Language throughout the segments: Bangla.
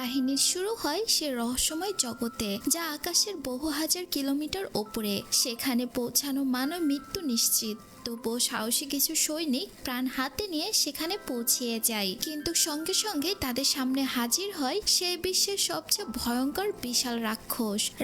কাহিনীর শুরু হয় সে রহস্যময় জগতে, যা আকাশের বহু হাজার কিলোমিটার ওপরে। সেখানে পৌঁছানো মানব মৃত্যু নিশ্চিত। তবুও সাহসী কিছু সৈনিক প্রাণ হাতে নিয়ে সেখানে পৌঁছিয়ে যায়, কিন্তু সঙ্গে সঙ্গে তাদের সামনে হাজির হয় সেই বিশ্বের সবচেয়ে ভয়ঙ্কর বিশাল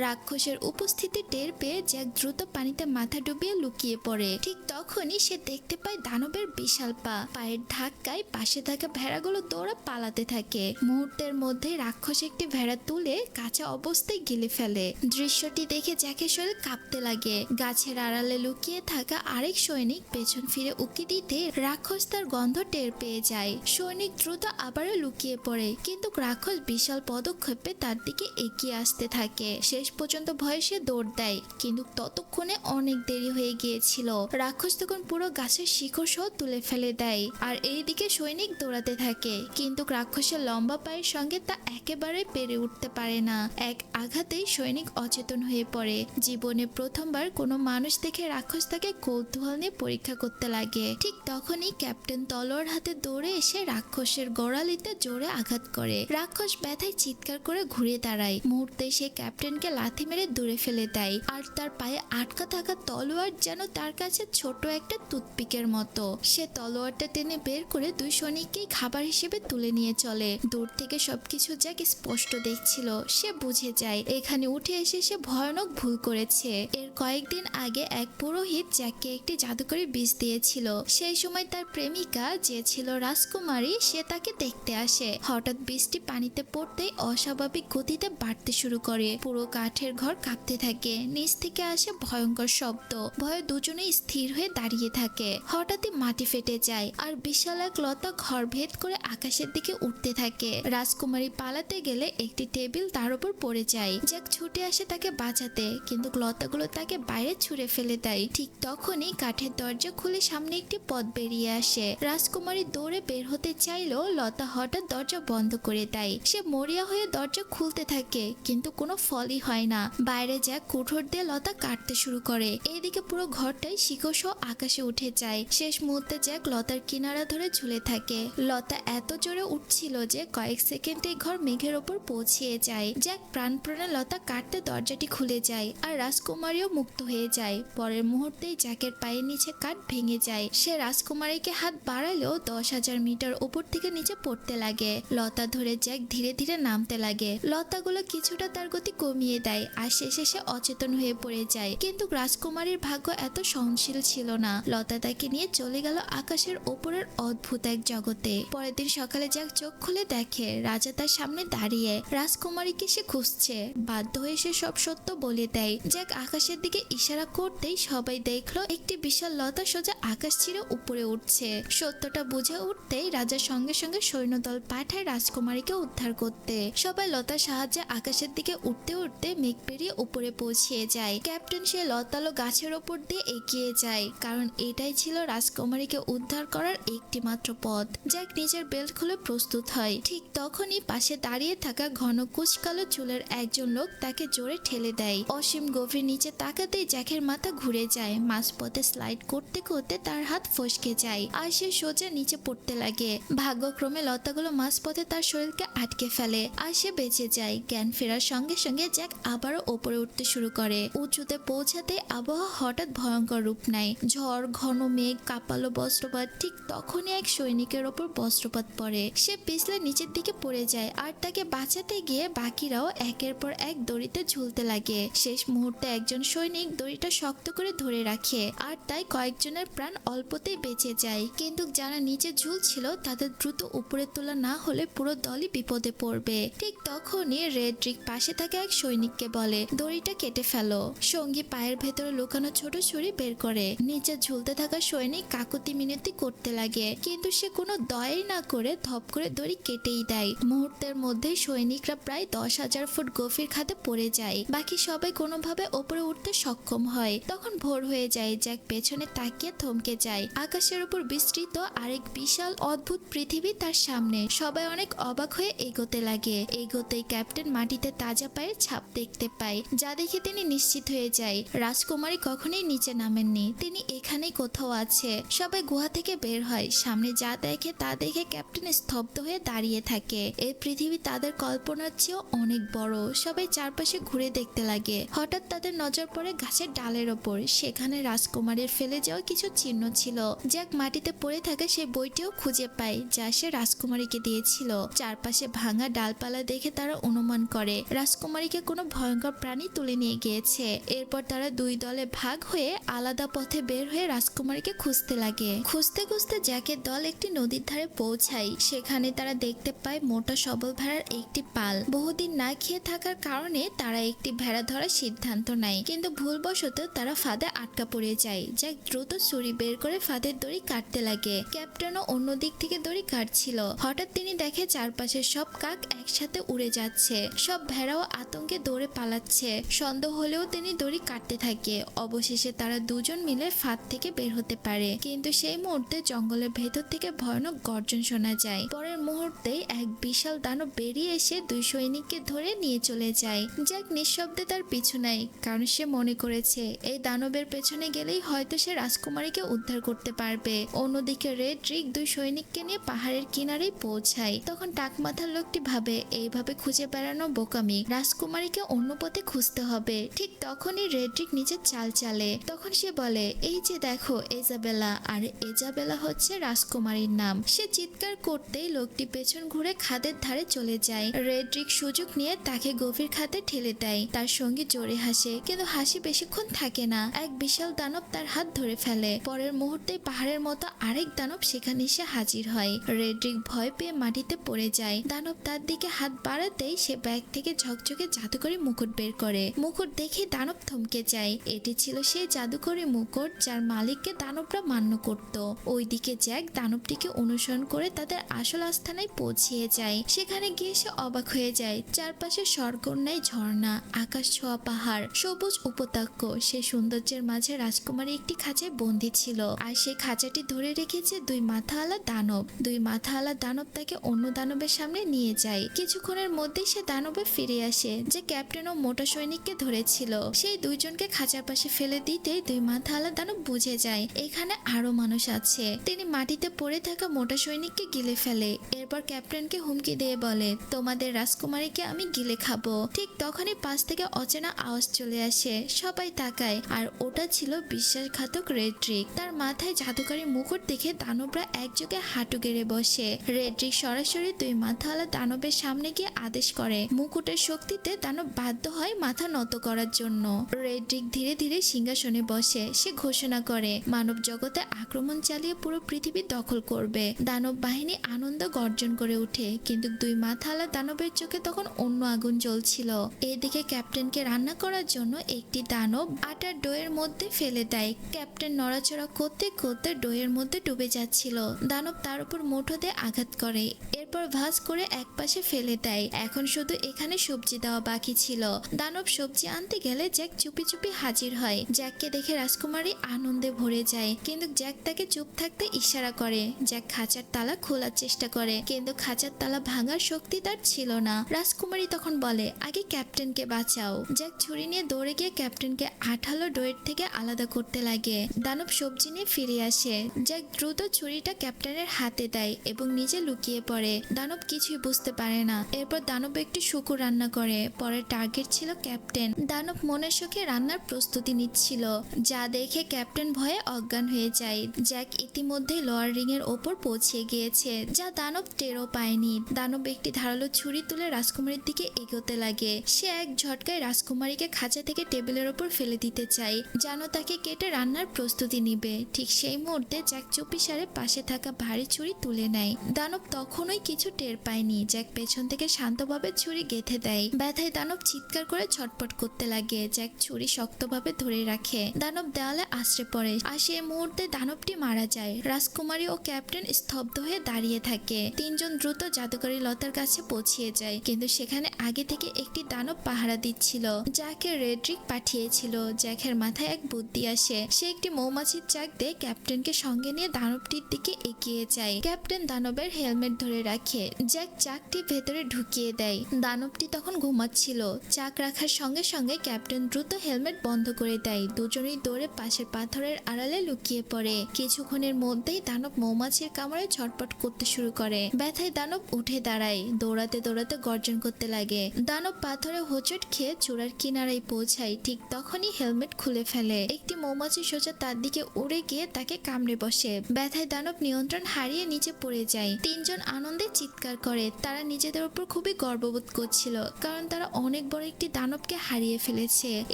রাক্ষসের উপস্থিতি টের পেয়ে জ্যাক দ্রুত পানিতে মাথা ডুবিয়ে লুকিয়ে পড়ে। ঠিক তখনই সে দেখতে পায় দানবের বিশাল পায়ের ধাক্কায় পাশে থাকা ভেড়াগুলো দৌড়ে পালাতে থাকে। মুহূর্তের মধ্যে রাক্ষস একটি ভেড়া তুলে কাঁচা অবস্থায় গিলে ফেলে। দৃশ্যটি দেখে জ্যাকের শরীর কাঁপতে লাগে। গাছের আড়ালে লুকিয়ে থাকা আরেক সৈনিক পেছন ফিরে উকি দিতে রাক্ষস তার গন্ধ টের পেয়ে যায়। সৈনিক দ্রুত আবারও লুকিয়ে পড়ে, কিন্তু রাক্ষস বিশাল পদক্ষেপে তার দিকে এগিয়ে আসতে থাকে। শেষ পর্যন্ত ভয়ে সে দৌড় দেয়, কিন্তু ততক্ষণে অনেক দেরি হয়ে গিয়েছিল। রাক্ষস তখন পুরো গাছের শিকড় সহ তুলে ফেলে দেয়, আর এইদিকে সৈনিক দৌড়াতে থাকে, কিন্তু রাক্ষসের লম্বা পায়ের সঙ্গে তা একেবারে পেরে উঠতে পারে না। এক আঘাতেই সৈনিক অচেতন হয়ে পড়ে। জীবনে প্রথমবার কোনো মানুষ দেখে রাক্ষস তাকে কৌতূহল নিয়ে পরীক্ষা করতে লাগে। ঠিক তখনই ক্যাপ্টেন তলোয়ার হাতে দৌড়ে এসে রাক্ষসের গোড়ালিতে জোরে আঘাত করে। রাক্ষস ব্যথায় চিৎকার করে ঘুরে দাঁড়ায়। মুহূর্তে সে ক্যাপ্টেনকে লাথি মেরে দূরে ফেলে দেয়, আর তার পায়ে আটকা থাকা তলোয়ার যেন তার কাছে ছোট একটা টুথপিকের মতো। সে তলোয়ারটা টেনে বের করে দুই সৈনিককেই খাবার হিসেবে তুলে নিয়ে চলে। দূর থেকে সবকিছু জ্যাক স্পষ্ট দেখছিল। সে বুঝে যায় এখানে উঠে এসে সে ভয়ানক ভুল করেছে। এর কয়েকদিন আগে এক পুরোহিত জ্যাককে একটি জাদুকরি বিষ দিয়েছিল। সেই সময় তার প্রেমিকা, যে ছিল রাজকুমারী, সে তাকে দেখতে আসে। হঠাৎ বৃষ্টি পানিতে পড়তেই অস্বাভাবিক গতিতে বাড়তে শুরু করে। পুরো কাঠের ঘর কাঁপতে থাকে। নিচ থেকে আসে ভয়ঙ্কর শব্দ। ভয়ে দুজনেই স্থির হয়ে দাঁড়িয়ে থাকে। হঠাৎই মাটি ফেটে যায়, আর বিশাল এক লতা ঘর ভেদ করে আকাশের দিকে উঠতে থাকে। রাজকুমারী পালাতে গেলে একটি টেবিল তার উপর পড়ে যায়। জ্যাক ছুটে আসে তাকে বাঁচাতে, কিন্তু লতাগুলো তাকে বাইরে ছুঁড়ে ফেলে দেয়। ঠিক তখনই কাঠের দরজা খুলে সামনে একটি পথ বেরিয়ে আসে। রাজকুমারী দৌড়ে বের হতে চাইলেও লতা হঠাৎ দরজা বন্ধ করে দেয়। সে মরিয়া হয়ে দরজা খুলতে থাকে, কিন্তু কোনো ফলই হয় না। বাইরে জ্যাক কুঠোর দিয়ে লতা কাটতে শুরু করে। এইদিকে পুরো ঘরটাই শিকড় সহ আকাশে উঠে যায়। শেষ মুহূর্তে জ্যাক লতার কিনারা ধরে ঝুলে থাকে। লতা এত জোরে উঠছিল যে কয়েক সেকেন্ডে ঘর মেঘের ওপর পৌঁছিয়ে যায়। জ্যাক প্রাণপণে লতা কাটতে দরজাটি খুলে যায়, আর রাজকুমারীও মুক্ত হয়ে যায়। পরের মুহূর্তেই জ্যাকের পায়ের নিচে কাঠ ভেঙে যায়। সে রাজকুমারীকে হাত বাড়ালেও 10,000 মিটার উপর থেকে নিচে পড়তে লাগে। লতা ধরে জ্যাক ধীরে ধীরে নামতে লাগে। লতাগুলো কিছুটা তার গতি কমিয়ে দেয়, আর শেষে সে অচেতন হয়ে পড়ে যায়। কিন্তু রাজকুমারীর ভাগ্য এত সহনশীল ছিল না। লতা তাকে নিয়ে চলে গেল আকাশের ওপরের অদ্ভুত এক জগতে। পরের দিন সকালে জ্যাক চোখ খুলে দেখে রাজা তার সামনে দাঁড়িয়ে। রাজকুমারীকে সে খুঁজছে। বাধ্য হয়ে সে সব সত্য বলে দেয়। জ্যাক আকাশের দিকে ইশারা করতেই সবাই দেখলো একটি বিশাল লতা সোজা আকাশ ছিঁড়ে উপরে উঠছে। সত্যটা বুঝে উঠতেই রাজা সঙ্গে সঙ্গে সৈন্যদল পাঠায় রাজকুমারীকে উদ্ধার করতে। সবাই লতার সাহায্যে আকাশের দিকে উঠতে উঠতে মেঘ পেরিয়ে উপরে পৌঁছিয়ে যায়। ক্যাপ্টেন সে লতালো গাছের ওপর দিয়ে এগিয়ে যায়, কারণ এটাই ছিল রাজকুমারীকে উদ্ধার করার একটি মাত্র পথ। জ্যাক নিজের বেল্ট খুলে প্রস্তুত হয়। ঠিক তখনই পাশে দাঁড়িয়ে থাকা ঘন কুচকালো চুলের একজন লোক তাকে জোরে ঠেলে দেয়। অসীম গভীর নিচে তাকাতেই জ্যাকের মাথা ঘুরে যায়। মাঝপথে স্লাইড করতে করতে তার হাত ফসকে যায়, আর সে সোজা নিচে পড়তে লাগে। ভাগ্যক্রমে লতাগুলো মাঝপথে তার শরীরকে আটকে ফেলে, আর সে বেঁচে যায়। জ্ঞান ফেরার সঙ্গে সঙ্গে জ্যাক আবারও ওপরে উঠতে শুরু করে। উঁচুতে পৌঁছাতে আবহাওয়া হঠাৎ ভয়ঙ্কর রূপ নেয়। ঝড়, ঘন মেঘ, কাঁপালো বজ্রপাত। ঠিক তখনই এক সৈনিকের ওপর বজ্রপাত পড়ে। সে পিছলে নিচের দিকে পড়ে যায়, আর তাকে বাঁচাতে গিয়ে বাকিরাও একের পর এক দড়িতে ঝুলতে লাগে। শেষ মুহূর্তে একজন সৈনিক দড়িটা শক্ত করে ধরে রাখে, আর তাই কয়েকজনের প্রাণ অল্পতেই বেঁচে যায়। কিন্তু যারা নিচে ঝুলছিল তাদের দ্রুত উপরে তোলা না হলে পুরো দলই বিপদে পড়বে। ঠিক তখনই রেড্রিক পাশে থাকা এক সৈনিককে বলে, দড়িটা কেটে ফেলো। সঙ্গী পায়ের ভেতরে লুকানো ছোট ছুরি বের করে। নিচে ঝুলতে থাকা সৈনিক কাকুতি মিনতি করতে লাগে, কিন্তু সে কোনো দয়াই না করে ধপ করে দড়ি কেটেই দেয়। মুহূর্তের মধ্যে সৈনিকরা প্রায় 10,000 ফুট গভীর খাদে পড়ে যায়। বাকি সবাই কোনোভাবে ওপরে উঠতে সক্ষম হয়। তখন ভোর হয়ে যায়। জ্যাক পেছনে সেখানে তাকিয়ে থমকে যায়। আকাশের উপর বিস্তৃত আরেক বিশাল অদ্ভুত পৃথিবী তার সামনে। সবাই অনেক অবাক হয়ে এগোতে লাগে। এগোতেই ক্যাপ্টেন মাটিতে তাজা পায়ের ছাপ দেখতে পায়, যা দেখে তিনি নিশ্চিত হয়ে যায় রাজকুমারী কখনোই নিচে নামেননি, তিনি এখানেই কোথাও আছে। সবাই গুহা থেকে বের হয়। সামনে যা দেখে তা দেখে ক্যাপ্টেন স্তব্ধ হয়ে দাঁড়িয়ে থাকে। এই পৃথিবী তাদের কল্পনার চেয়েও অনেক বড়। সবাই চারপাশে ঘুরে দেখতে লাগে। হঠাৎ তাদের নজর পড়ে গাছের ডালের ওপর। সেখানে রাজকুমারীর ফেলে যাওয়া কিছু চিহ্ন ছিল। জ্যাক মাটিতে পড়ে থাকা সেই বইটিও খুঁজে পায় যা সে রাজকুমারীকে দিয়েছিল। চারপাশে ভাঙা ডালপালা দেখে তারা অনুমান করে রাজকুমারীকে কোনো ভয়ঙ্কর প্রাণী তুলে নিয়ে গিয়েছে। এরপর তারা দুই দলে ভাগ হয়ে আলাদা পথে বের হয়ে রাজকুমারীকে খুঁজতে লাগে। খুঁজতে খুঁজতে জ্যাকের দল একটি নদীর ধারে পৌঁছায়। সেখানে তারা দেখতে পায় মোটা সবল ভেড়ার একটি পাল। বহুদিন না খেয়ে থাকার কারণে তারা একটি ভেড়া ধরার সিদ্ধান্ত নেয়, কিন্তু ভুলবশত তারা ফাঁদে আটকা পড়ে যায়। জ্যাক দ্রুত ছুরি বের করে ফাঁদের দড়ি কাটতে লাগে। ক্যাপ্টেনও অন্য দিক থেকে দড়ি কাটছিল। হঠাৎ তিনি দেখে চারপাশের সব কাক একসাথে উড়ে যাচ্ছে। সব ভেড়াও আতঙ্কে দৌড়ে পালাচ্ছে। সন্দেহ হলেও তিনি দড়ি কাটতে থাকে। অবশেষে তারা দুজন মিলে ফাঁদ থেকে বের হতে পারে, কিন্তু সেই মুহূর্তে জঙ্গলের ভেতর থেকে ভয়ানক গর্জন শোনা যায়। পরের মুহূর্তেই এক বিশাল দানব বেরিয়ে এসে দুই সৈনিককে ধরে নিয়ে চলে যায়। জ্যাক নিঃশব্দে তার পিছু নেয়, কারণ সে মনে করেছে এই দানবের পেছনে গেলেই হয়তো সে রাজকুমারীকে উদ্ধার করতে পারবে। অন্যদিকে রেড্রিক দুই সৈনিককে নিয়ে পাহাড়ের কিনারেই পৌঁছায়। তখন টাকমাথার লোকটি ভাবে এইভাবে খুঁজে বেড়ানো বোকামি, রাজকুমারীকে অন্য পথে খুঁজতে হবে। ঠিক তখনই রেড্রিক নিচের চাল চালে। তখন সে বলে, এই যে দেখো ইজাবেলা। আর ইজাবেলা হচ্ছে রাজকুমারীর নাম। সে চিৎকার করতেই লোকটি পেছন ঘুরে খাদের ধারে চলে যায়। রেড্রিক সুযোগ নিয়ে তাকে গভীর খাদে ঠেলে দেয়। তার সঙ্গে জোরে হাসে, কিন্তু হাসি বেশিক্ষণ থাকে না। এক বিশাল দানব তার হাত ধরে ফেলে। পরের মুহূর্তে পাহাড়ের মতো আরেক দানব সেখানে এসে হাজির হয়। রেড্রিক ভয় পেয়ে মাটিতে পড়ে যায়। দানব তার দিকে হাত বাড়াতেই সে ব্যাগ থেকে ঝকঝকে জাদুকরি মুকুট বের করে। মুকুট দেখে দানব থমকে যায়। এটি ছিল সেই জাদুকরি মুকুট যার মালিককে দানবরা মান্য করত। ওইদিকে জ্যাক দানবটিকে অনুসরণ করে তাদের আসল আস্থানায় পৌঁছিয়ে যায়। সেখানে গিয়ে সে অবাক হয়ে যায়। চারপাশে স্বর্গন্যায় ঝর্ণা, আকাশ ছোঁয়া পাহাড়, সবুজ উপত্যকা। সে সৌন্দর্যের মাঝে রাজকুমারী একটি খাঁচায় বন্দী ছিল, আর সেই খাঁচাটি ধরে রেখেছে দুই মাথাওয়ালা দানব। দুই মাথাওয়ালা দানব তাকে অন্য দানবের সামনে নিয়ে যায়। কিছুক্ষণের মধ্যেই সে দানবে ফিরে আসে যে ক্যাপ্টেন ও মোটা সৈনিককে ধরেছিল। সেই দুইজনকে খাঁচার পাশে ফেলে দিতেই দুই মাথাওয়ালা দানব বুঝে যায় এখানে আরো মানুষ আছে। তিনি মাটিতে পড়ে থাকা মোটা সৈনিককে গিলে ফেলে। এরপর ক্যাপ্টেনকে হুমকি দিয়ে বলে, তোমাদের রাজকুমারীকে আমি গিলে খাবো। ঠিক তখনই পাশ থেকে অচেনা আওয়াজ চলে আসে। সবাই তাকায়, আর ওটা ছিল বিশ্বাসঘাতক রেড্রিক। তার মাথায় জাদুকরি মুকুট দেখে দানবরা একযোগে হাঁটু গেড়ে বসে। রেড্রিক সরাসরি দুই মাথাওয়ালা দানবের সামনে গিয়ে আদেশ করে। মুকুটের শক্তিতে দানব বাধ্য হয় মাথা নত করার জন্য। রেড্রিক ধীরে ধীরে সিংহাসনে বসে। সে ঘোষণা করে মানব জগতে আক্রমণ চালিয়ে পুরো পৃথিবী দখল করবে। দানব বাহিনী আনন্দ গর্জন করে ওঠে, কিন্তু দুই মাথাওয়ালা দানবের চোখে তখন অন্য আগুন জ্বলছিল। এদিকে ক্যাপ্টেনকে রান্না করার জন্য একটি দানব আটার ডোয়ের মধ্যে ফেলে দেয়। ক্যাপ্টেন নড়াচড়া করতে করতে ডোয়ের মধ্যে ডুবে যাচ্ছিল। দানব তার উপর মুঠো দিয়ে আঘাত করে, এরপর ভাঁজ করে একপাশে ফেলে দেয়। এখন শুধু এখানে সবজি দেওয়া বাকি ছিল। দানব সবজি আনতে গেলে জ্যাক চুপি চুপি হাজির হয়। জ্যাককে দেখে রাজকুমারী আনন্দে ভরে যায়, কিন্তু জ্যাক তাকে চুপ থাকতে ইশারা করে। জ্যাক খাঁচার তালা খোলার চেষ্টা করে, কিন্তু খাঁচার তালা ভাঙার শক্তি তার ছিল না। রাজকুমারী তখন বলে, আগে ক্যাপ্টেনকে বাঁচাও। জ্যাক ছুরি নিয়ে দৌড়ে গিয়ে ক্যাপ্টেনকে আঠালো ডোয়ের থেকে আলাদা করতে লাগে। দানব সবজি নিয়ে ফিরে আসে। জ্যাক দ্রুত ছুরিটা ক্যাপ্টেনের হাতে দেয় এবং নিজে লুকিয়ে পড়ে। দানব কিছুই বুঝতে পারে না। এরপর দানব একটি শুকর রান্না করে। পরের টার্গেট ছিল ক্যাপ্টেন। দানব মনের সুখে রান্নার প্রস্তুতি নিচ্ছিল, যা দেখে ক্যাপ্টেন ভয়ে অজ্ঞান হয়ে যায়। জ্যাক ইতিমধ্যে লোয়ার রিং এর ওপর পৌঁছে গিয়েছে, যা দানব টেরও পায়নি। দানব একটি ধারালো ছুরি তুলে রাজকুমারীর দিকে এগোতে লাগে। সে এক ঝটকায় রাজকুমারীকে খাঁচা থেকে টেবিলের ওপর ফেলে দিতে চায়, যেন তাকে কেটে রান্নার প্রস্তুতি নিবে। ঠিক সেই মুহূর্তে জ্যাক চুপিসারে পাশে থাকা ভারী ছুরি তুলে নেয়। দানব তখনই কিছু টের পায়নি। জ্যাক পেছন থেকে শান্তভাবে ছুরি গেঁথে দেয়। ব্যথায় দানব চিৎকার করে ছটপট করতে লাগে। জ্যাক ছুরি শক্তভাবে ধরে রাখে। দানব দেওয়ালে আশ্রে পড়ে, আর সেই মুহূর্তে দানবটি মারা যায়। রাজকুমারী ও ক্যাপ্টেন স্তব্ধ হয়ে দাঁড়িয়ে থাকে। তিনজন দ্রুত জাদুকরি লতার কাছে পৌঁছিয়ে যায়, কিন্তু সেখানে আগে থেকে একটি দানব পাহারা দিচ্ছিল, যাকে রেড্রিক পাঠিয়েছিল। জ্যাকের মাথায় এক বুদ্ধি আসে। সে একটি মৌমাছির চাক দিয়ে ক্যাপ্টেনকে সঙ্গে নিয়ে দানবটির দিকে এগিয়ে যায়। ক্যাপ্টেন দানবের হেলমেট ধরে রাখে, জ্যাক চাকটি ভেতরে ঢুকিয়ে দেয়। দানবটি তখন ঘুমাচ্ছিল। চাক রাখার সঙ্গে সঙ্গে ক্যাপ্টেন দ্রুত হেলমেট বন্ধ করে দেয়। দুজনেই দৌড়ে পাশের পাথরের আড়ালে লুকিয়ে পড়ে। কিছুক্ষণের মধ্যেই দানব মৌমাছির কামড়ে ছটপট করতে শুরু করে। ব্যথায় দানব উঠে দাঁড়ায়, দৌড়াতে দৌড়াতে গর্জন করতে লাগে। দানব পাথরে হোঁচট খেয়ে চূড়ার কিনারায় পৌঁছায়। ঠিক তখনই হেলমেট খুলে ফেলে। একটি মৌমাছি সোজা তার দিকে উড়ে গিয়ে তাকে কামড়ে বসে। ব্যথায় দানব নিয়ন্ত্রণ হারিয়ে নিচে পড়ে যায়। তিনজন আনন্দে চিৎকার করে। তারা নিজেদের উপর খুবই গর্ববোধ করছিল, কারণ তারা অনেক বড় একটি দানবকে হারিয়ে ফেলেছে।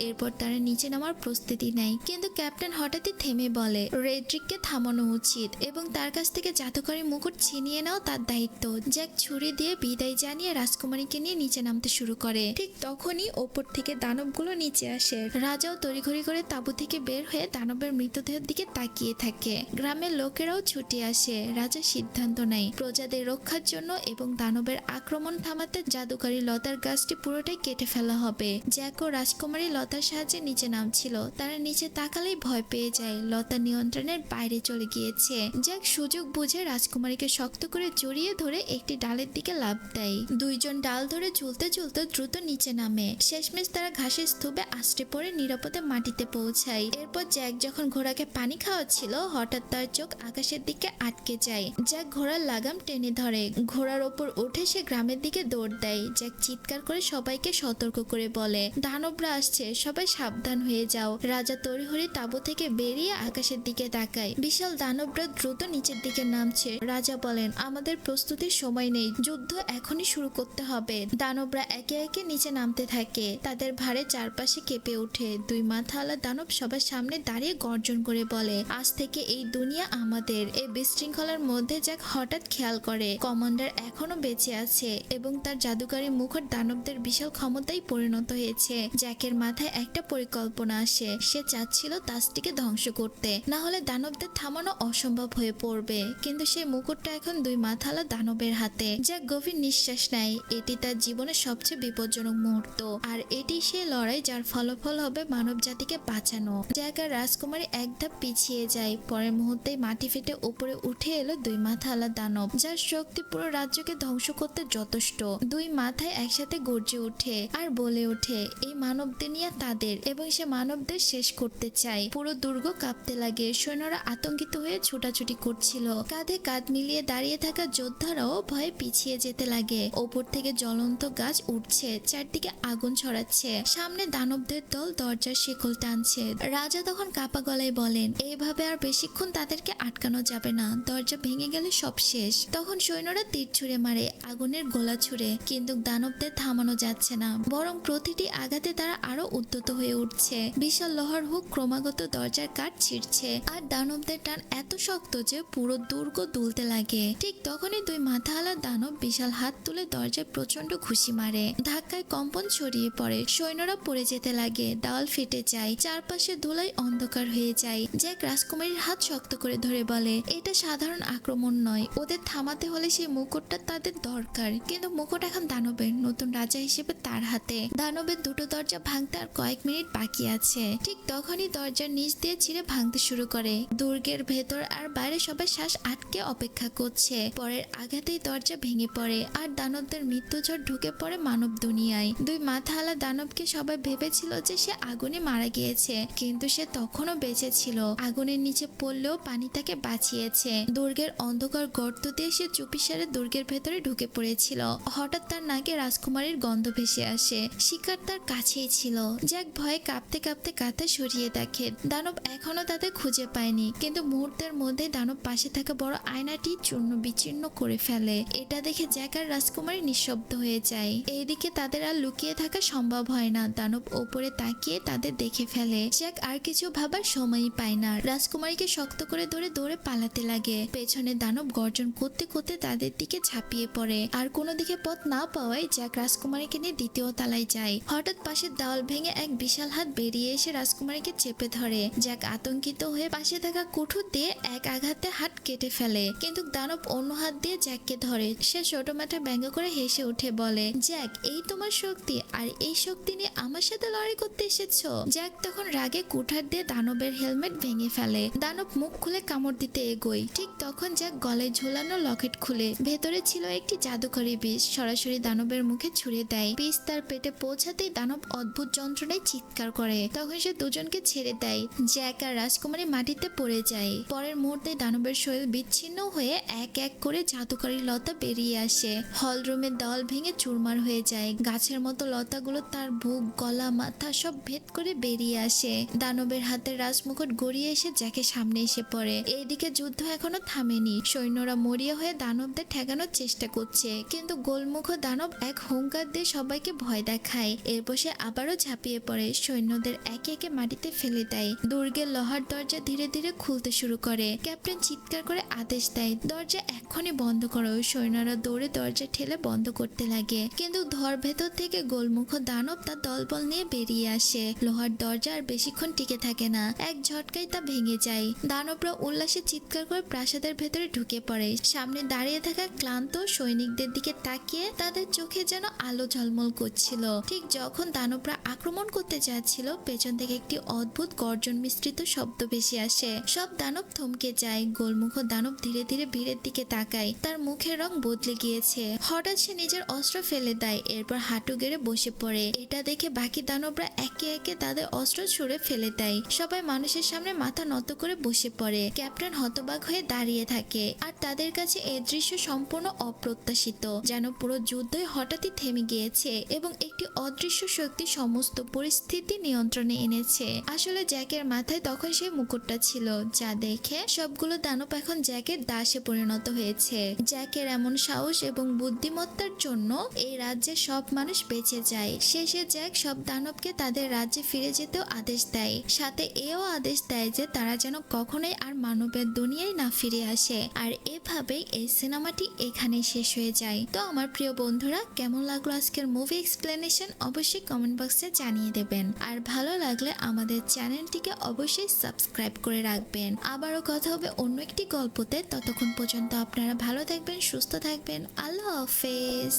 এরপর তারা নিচে নামার প্রস্তুতি নেয়, কিন্তু ক্যাপ্টেন হঠাৎই থেমে বলে রেড্রিককে থামানো উচিত এবং তার কাছ থেকে জাদুকরী মুকুট ছিনিয়ে নাও তার দায়িত্ব। জ্যাক ছুরি দিয়ে বিদায় জানিয়ে রাজকুমারীকে নিয়ে নিচে নামতে শুরু করে। ঠিক তখনই ওপর থেকে দানবগুলো নিচে আসে। রাজাও তড়িঘড়ি করে তাঁবু থেকে বের হয়ে দানবের মৃতদেহের দিকে তাকিয়ে থাকে। গ্রামের লোকেরাও ছুটে আসে। রাজা সিদ্ধান্ত নেয় প্রজাদের রক্ষার জন্য এবং দানবের আক্রমণ থামাতে জাদুকরী লতার গাছটি পুরোটাই কেটে ফেলা হবে। জ্যাক ও রাজকুমারী লতার সাহায্যে নিচে নামছিল। তারা নিচে তাকালেই ভয় পেয়ে যায়। লতা নিয়ন্ত্রণের বাইরে চলে গিয়েছে। জ্যাক সুযোগ বুঝে রাজকুমারীকে শক্ত করে জড়িয়ে ধরে একটি ডালের দিকে লাফ দেয়। দুইজন ডাল ধরে ঝুলতে ঝুলতে দ্রুত নিচে নামে। শেষমেশ তারা ঘাসের স্তূপে আশ্রে পড়ে নিরাপদে মাটিতে পৌঁছায়। এরপর জ্যাক যখন ঘোড়াকে পানি খাওয়াচ্ছিল, হঠাৎ তার চোখ আকাশের দিকে আটকে যায়। জ্যাক ঘোড়ার লাগাম টেনে ধরে। ঘোড়ার ওপর উঠে সে গ্রামের দিকে দৌড় দেয়। জ্যাক চিৎকার করে সবাইকে সতর্ক করে বলে দানবরা আসছে, সবাই সাবধান হয়ে যাও। রাজা তড়িঘড়ি তাঁবু থেকে বেরিয়ে আকাশের দিকে তাকায়। বিশাল দানবরা দ্রুত নিচের দিকে নামছে। রাজা বলেন আমাদের প্রস্তুতির সময় নেই, যুদ্ধ এখনই শুরু করতে হবে। দানবরা একে একে নিচে নামতে থাকে। তাদের ভারে চারপাশে কেঁপে ওঠে। দুই মাথাওয়ালা দানব সবার সামনে দাঁড়িয়ে গর্জন করে বলে আজ থেকে এই দুনিয়া আমাদের। এই বিশৃঙ্খলার মধ্যে জ্যাক হঠাৎ খেয়াল করে কমান্ডার এখনো বেঁচে আছে এবং তার জাদুকরী মুখর দানবদের বিশাল ক্ষমতায় পরিণত হয়েছে। জ্যাকের মাথায় একটা পরিকল্পনা আসে। সে চাচ্ছিল তাজটিকে ধ্বংস করতে, না হলে দানবদের থামানো অসম্ভব হয়ে পড়বে। কিন্তু সেই মুকুটটা এখন দুই মাথাওয়ালা দানবের হাতে। জ্যাক গভীর নিঃশ্বাস নেয়। এটি তার জীবনের সবচেয়ে বিপজ্জনক মুহূর্ত, আর এটি সেই লড়াই যার ফলাফল হবে মানব জাতিকে বাঁচানো। জ্যাক আর রাজকুমারী এক ধাপ পিছিয়ে যায়। পরের মুহূর্তেই মাটি ফেটে উপরে উঠে এলো দুই মাথাওয়ালা দানব, যার শক্তি পুরো রাজ্যকে ধ্বংস করতে যথেষ্ট। দুই মাথায় একসাথে গর্জে ওঠে আর বলে ওঠে এই মানব দুনিয়া তাদের এবং সে মানবদের শেষ করতে চায়। পুরো দুর্গ কাঁপতে লাগে। সৈন্যরা আতঙ্কিত হয়ে ছোটাছুটি করছিল। কাঁধে কাঁধ মিলিয়ে দাঁড়িয়ে থাকা যোদ্ধারাও ভয়ে পিছিয়ে যেতে লাগে। ওপর থেকে জ্বলন্ত গাছ উঠছে, চারদিকে আগুন ছড়াচ্ছে। সামনে দানবদের দল দরজার শিকল টানছে। রাজা তখন কাপা গলায় বলেন এইভাবে আর বেশিক্ষণ তাদেরকে আটকানো যাবে না, দরজা ভেঙে গেলে সব শেষ। তখন সৈন্যরা তীর ছুঁড়ে মারে, আগুনের গোলা ছুঁড়ে, কিন্তু দানবদের থামানো যাচ্ছে না, বরং প্রতিটি আঘাতে তারা আরো উদ্যত হয়ে উঠছে। বিশাল লোহার হুক ক্রমাগত দরজার কাঠ ছিঁড়ছে আর দানবদের টান এত শক্ত যে পুরো দুর্গ দুলতে লাগে। ঠিক তখনই দুই মাথাওয়ালা দানব বিশাল হাত তুলে দরজায় প্রচন্ড ঘুষি মারে। ধাক্কায় কম্পন ছড়িয়ে পড়ে। সৈন্যরা পড়ে যেতে লাগে। দেওয়াল ফেটে যায়। চারপাশে ধুলায় অন্ধকার হয়ে যায়। জ্যাক রাজকুমারীর হাত শক্ত করে ধরে বলে এটা সাধারণ আক্রমণ নয়, ওদের থামাতে হলে সেই মুকুটটা তাদের দরকার। কিন্তু মুকুট এখন দানবের, নতুন রাজা হিসেবে তার হাতে। দানবের দুটো দরজা ভাঙতে আর কয়েক মিনিট বাকি আছে। ঠিক তখনই দরজার নিচ দিয়ে ছিঁড়ে ভাঙতে শুরু করে। দুর্গের ভেতর আর বাইরে সবাই শ্বাস আটকে অপেক্ষা করছে। পরের আঘাতেই দরজা ভেঙে পড়ে আর দানবদের মৃত্যুঝড় ঢুকে পড়ে মানব দুনিয়ায়। দুই মাথাওয়ালা দানবকে সবাই ভেবেছিল যে সে আগুনে মারা গিয়েছে, কিন্তু সে তখনও বেঁচে ছিল। আগুনের নিচে পড়লেও পানি তাকে বাঁচিয়েছে। দুর্গের অন্ধকার গর্ত দিয়ে সে চুপিসারে দুর্গের ভেতরে ঢুকে পড়েছিল। হঠাৎ তার নাকে রাজকুমারীর গন্ধ ভেসে আসে। শিকার তার কাছেই ছিল। জ্যাক ভয়ে কাঁপতে কাঁপতে কাঁথা সরিয়ে দেখে দানব এখনো তাদের খুঁজে পায়নি, কিন্তু মুহূর্তের মধ্যে দানব পাশে থাকা বড় আয়নাটি চূর্ণ বিচীর্ণ করে ফেলে। এটা দেখে জ্যাক আর রাজকুমারী নিঃশব্দ হয়ে যায়। এইদিকে তাদের আর লুকিয়ে থাকা সম্ভব হয় না। দানব ওপরে তাকিয়ে তাদের দেখে ফেলে। জ্যাক আর কিছু ভাবার সময়ই পায় না। রাজকুমারীকে শক্ত করে ধরে দৌড়ে পালাতে লাগে। পেছনে দানব গর্জন করতে করতে তাদের দিকে ঝাঁপিয়ে পড়ে। আর কোনো দিকে পথ না পাওয়ায় জ্যাক রাজকুমারীকে নিয়ে দ্বিতীয় তলায় যায়। হঠাৎ পাশের দেওয়াল ভেঙে এক বিশাল হাত বেরিয়ে এসে রাজকুমারীকে চেপে ধরে। জ্যাক আতঙ্কিত হয়ে পাশে থাকা কুঠুর দিয়ে এক আঘাতে হাত কেটে ফেলে, কিন্তু দানব অন্য হাত দিয়ে জ্যাককে ধরে। সে ছোট মাথা ব্যঙ্গ করে হেসে উঠে বলে জ্যাক এই তোমার শক্তি, আর এই শক্তি নিয়ে আমার সাথে লড়াই করতে এসেছো? জ্যাক তখন রাগে কুঠার দিয়ে দানব দানবের হেলমেট ভেঙে ফেলে। দানব মুখ খুলে কামড় দিতে এগোয়, ঠিক তখন জ্যাক গলায় ঝোলানো লকেট খুলে ভেতরে ছিল একটি জাদুকরি বিষ সরাসরি দানবের মুখে ছুঁড়ে দেয়। বিষ তার পেটে পৌঁছাতেই দানব অদ্ভুত যন্ত্রণায় চিৎকার করে। তখন সে দুজনকে ছেড়ে দেয়। জ্যাক আর রাজকুমারী মাটিতে পড়ে যায়। পরের মুহূর্তে দানবের শরীর বিচ্ছিন্ন হয়ে এক এক করে জাদুকরি লতা বেরিয়ে আসে। হল রুমের দেওয়াল ভেঙে চুরমার হয়ে যায়। গাছের মতো লতাগুলো তার বুক, গলা, মাথা সব ভেদ করে বেরিয়ে আসে। দানবের হাতের রাজমুকুট গড়িয়ে এসে জ্যাকের সামনে এসে পড়ে। এইদিকে যুদ্ধ এখনো থামেনি। সৈন্যরা মরিয়া হয়ে দানবদের ঠেকানোর চেষ্টা করছে, কিন্তু গোলমুখ দানব এক হুঙ্কার দিয়ে সবাইকে ভয় দেখায়। এরপর সে আবারও ঝাঁপিয়ে পড়ে, সৈন্যদের একে একে মাটিতে ফেলে দেয়। দুর্গের লোহার দরজা ধীরে ধীরে খুলতে শুরু করে। ক্যাপ্টেন চিৎকার করে আদেশ দেয়, দরজা এক্ষুনি বন্ধ করো। সৈন্যরা দৌড়ে দরজা ঠেলে বন্ধ করতে লাগে, কিন্তু ধর ভেতর থেকে গোলমুখ দানব তার দলবল নিয়ে বেরিয়ে আসে। লোহার দরজা আর বেশিক্ষণ টিকে থাকে না, এক ঝটকায় তা ভেঙে যায়। দানবরা উল্লাসে চিৎকার করে প্রাসাদের ভেতরে ঢুকে পড়ে। সামনে দাঁড়িয়ে থাকা ক্লান্ত সৈনিকদের দিকে তাকিয়ে তাদের চোখে যেন আলো ঝলমল করছিল। ঠিক যখন দানবরা আক্রমণ করতে যাচ্ছিল, পেছন থেকে একটি অদ্ভুত গর্জন মিশ্রিত শব্দ ভেসে আসে। সব দানব থমকে যায়। গোলমুখ দানব ধীরে ধীরে ভিড়ের দিকে তাকায়। তার মুখের রং বদলে গিয়েছে। হঠাৎ সে নিজের অস্ত্র ফেলে দেয়, এরপর হাঁটু গেড়ে বসে পড়ে। এটা দেখে বাকি দানবরা একে একে তাদের অস্ত্র ছুঁড়ে ফেলে দেয়। সবাই মানুষের সামনে মাথা নত করে বসে পড়ে। ক্যাপ্টেন হতবাক হয়ে দাঁড়িয়ে থাকে, আর তাদের কাছে এই দৃশ্য সম্পূর্ণ অপ্রত্যাশিত, যেন পুরো যুদ্ধই হঠাৎই থেমে গিয়েছে এবং একটি অদৃশ্য শক্তি সমস্ত পরিস্থিতি নিয়ন্ত্রণে এনেছে। আসলে জ্যাকের মাথায় তখন সেই মুকুটটা ছিল, যা দেখে সবগুলো দানব এখন জ্যাকের দাসে পরিণত হয়েছে। জ্যাকের এমন সাহস এবং বুদ্ধিমত্তার জন্য এই রাজ্যে সব মানুষ বেঁচে যায়। শেষে জ্যাক সব দানবকে তাদের রাজ্যে ফিরে যেতেও আদেশ দেয়, সাথে এও আদেশ দেয় যে তারা যেন কখনোই আর মানবের দুনিয়ায় না ফিরে আসে। আর এভাবেই এই সিনেমাটি এখানেই শেষ হয়ে যায়। তো আমার প্রিয় বন্ধুরা, কেমন লাগলো আজকের মুভি এক্সপ্লেনেশন অবশ্যই কমেন্ট বক্সে জানিয়ে দেবেন। আর ভালো লাগলে আমাদের চ্যানেলটিকে অবশ্যই সাবস্ক্রাইব করে রাখবেন। আবারও কথা হবে অন্য একটি গল্পতে। ততক্ষণ পর্যন্ত আপনারা ভালো থাকবেন, সুস্থ থাকবেন। আল্লাহ হাফেজ।